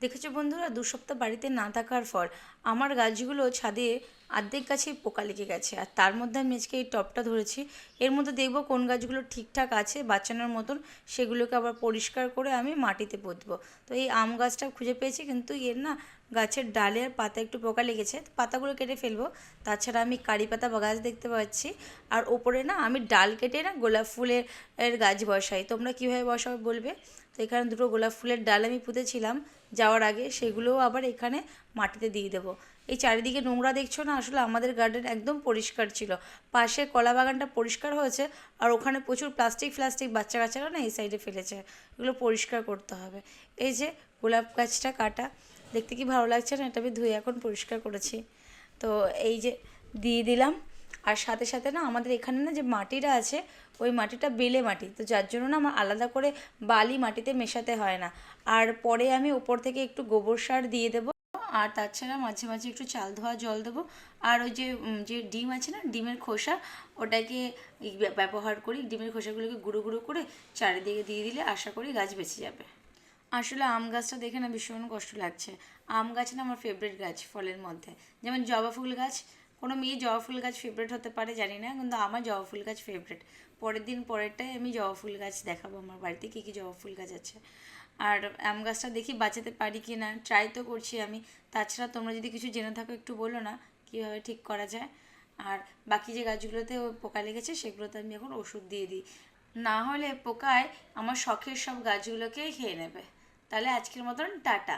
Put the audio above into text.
দেখেছো বন্ধুরা, 2 সপ্তাহ বাড়িতে না থাকার পর আমার গাছগুলো ছাদে অর্ধেক গাছেই পোকা লেগে গেছে। আর তার মধ্যে আমি আজকে এই টবটা ধরেছি। এর মধ্যে দেখবো কোন গাছগুলো ঠিকঠাক আছে বাঁচানোর মতন, সেগুলোকে আবার পরিষ্কার করে আমি মাটিতে পুঁতবো। তো এই আম গাছটা খুঁজে পেয়েছি, কিন্তু এর না গাছের ডালে আর পাতা একটু পোকা লেগেছে, তো পাতাগুলো কেটে ফেলবো। তাছাড়া আমি কারি পাতা গাছ দেখতে পাচ্ছি। আর ওপরে না আমি ডাল কেটে না গোলাপ ফুলের গাছ বসাই। তোমরা কীভাবে বসাও বলবে। তো এখানে দুটো গোলাপ ফুলের ডাল আমি পুঁতেছিলাম যাওয়ার আগে, সেগুলোও আবার এখানে মাটিতে দিয়ে দেবো। এই চারিদিকে নোংরা দেখছো না, আসলে আমাদের গার্ডেন একদম পরিষ্কার ছিল। পাশে কলা বাগানটা পরিষ্কার হয়েছে, আর ওখানে প্রচুর প্লাস্টিক বাচ্চা কাচ্চারা না এই সাইডে ফেলেছে। এগুলো পরিষ্কার করতে হবে। এই যে গোলাপ গাছটা কাটা, দেখতে কি ভালো লাগছে না? এটা আমি ধুয়ে এখন পরিষ্কার করেছি। তো এই যে দিয়ে দিলাম। আর সাথে সাথে না আমাদের এখানে না যে মাটিটা আছে, ওই মাটিটা বেলে মাটি, তো যার জন্য না আমার আলাদা করে বালি মাটিতে মেশাতে হয় না। আর পরে আমি ওপর থেকে একটু গোবর সার দিয়ে দেবো। আর তাছাড়া মাঝে মাঝে একটু চাল ধোয়া জল দেবো। আর ওই যে যে ডিম আছে না, ডিমের খোসা, ওটাকে ব্যবহার করি। ডিমের খোসাগুলোকে গুঁড়ো গুঁড়ো করে চারিদিকে দিয়ে দিলে আশা করি গাছ বেঁচে যাবে। আসলে আম গাছটা দেখে না ভীষণ কষ্ট লাগছে। আম গাছ না আমার ফেভারিট গাছ ফলের মধ্যে। যেমন জবা ফুল গাছ, কোনো মেয়ে জবা ফুল গাছ ফেভারিট হতে পারে জানি না, কিন্তু আমার জবা ফুল গাছ ফেভারিট। পরের দিন পরেরটাই আমি জবা ফুল গাছ দেখাবো আমার বাড়িতে কী কী জবা ফুল গাছ আছে। আর আম গাছটা দেখি বাঁচাতে পারি কি না, ট্রাই তো করছি আমি। তাছাড়া তোমরা যদি কিছু জেনে থাকো একটু বলো না, কীভাবে ঠিক করা যায়। আর বাকি যে গাছগুলোতে পোকা লেগেছে সেগুলোতে আমি এখন ওষুধ দিয়ে দিই, না হলে পোকায় আমার শখের সব গাছগুলোকেই খেয়ে নেবে। তাহলে আজকের মতন টাটা।